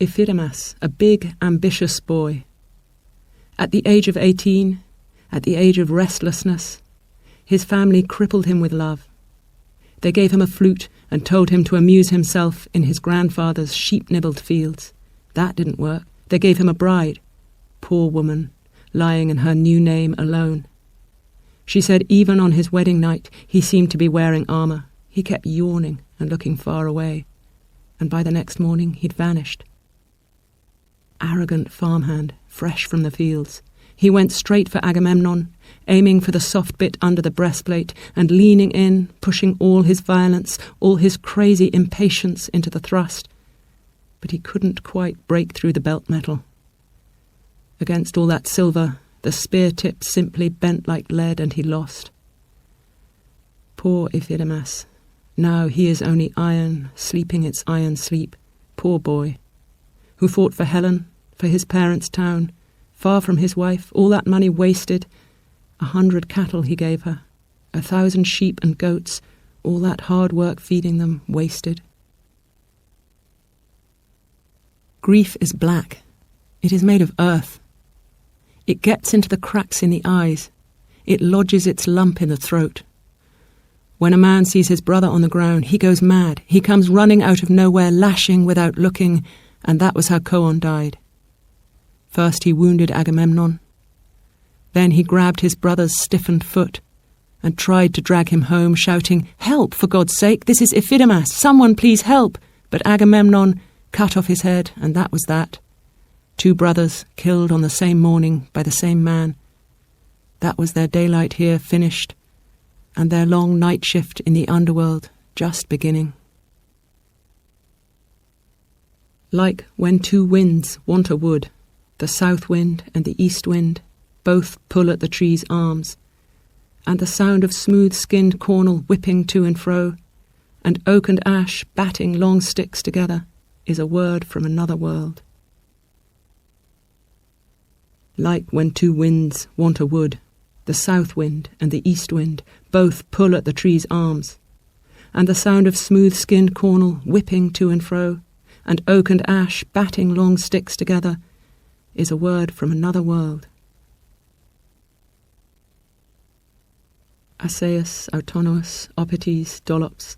IPHIDAMAS, a big, ambitious boy. At the age of 18, at the age of restlessness, his family crippled him with love. They gave him a flute and told him to amuse himself in his grandfather's sheep-nibbled fields. That didn't work. They gave him a bride, poor woman, lying in her new name alone. She said even on his wedding night he seemed to be wearing armour. He kept yawning and looking far away, and by the next morning he'd vanished. Arrogant farmhand, fresh from the fields, he went straight for Agamemnon, aiming for the soft bit under the breastplate and leaning in, pushing all his violence, all his crazy impatience into the thrust. But he couldn't quite break through the belt metal. Against all that silver, the spear tip simply bent like lead, and he lost. Poor IPHIDAMAS. Now he is only iron, sleeping its iron sleep. Poor boy, who fought for Helen, for his parents' town, far from his wife, all that money wasted, 100 cattle he gave her, 1,000 sheep and goats, all that hard work feeding them wasted. Grief is black. It is made of earth. It gets into the cracks in the eyes. It lodges its lump in the throat. When a man sees his brother on the ground, he goes mad. He comes running out of nowhere, lashing without looking, and that was how COON died. First he wounded Agamemnon. Then he grabbed his brother's stiffened foot and tried to drag him home, shouting, "Help, for God's sake, this is IPHIDAMAS, someone please help!" But Agamemnon cut off his head, and that was that. 2 brothers killed on the same morning by the same man. That was their daylight here finished, and their long night shift in the underworld just beginning. Like when 2 winds want a wood, the south wind and the east wind both pull at the tree's arms, and the sound of smooth-skinned cornel whipping to and fro, and oak and ash batting long sticks together, is a word from another world. Like when 2 winds want a wood, the south wind and the east wind both pull at the tree's arms, and the sound of smooth-skinned cornel whipping to and fro, and oak and ash batting long sticks together, is a word from another world. ASAEUS, AUTONOOS, OPITES, DOLOPS,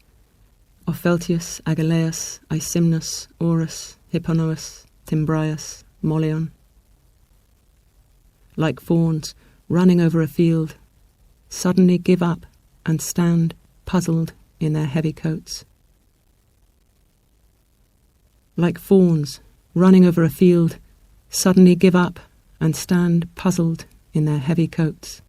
OPHELTIUS, AGELAOS, AESYMNUS, ORUS, HIPPONOUS, THYMBRAIUS, MOLION. Like fawns running over a field, suddenly give up and stand puzzled in their heavy coats. Like fawns running over a field, suddenly give up and stand puzzled in their heavy coats.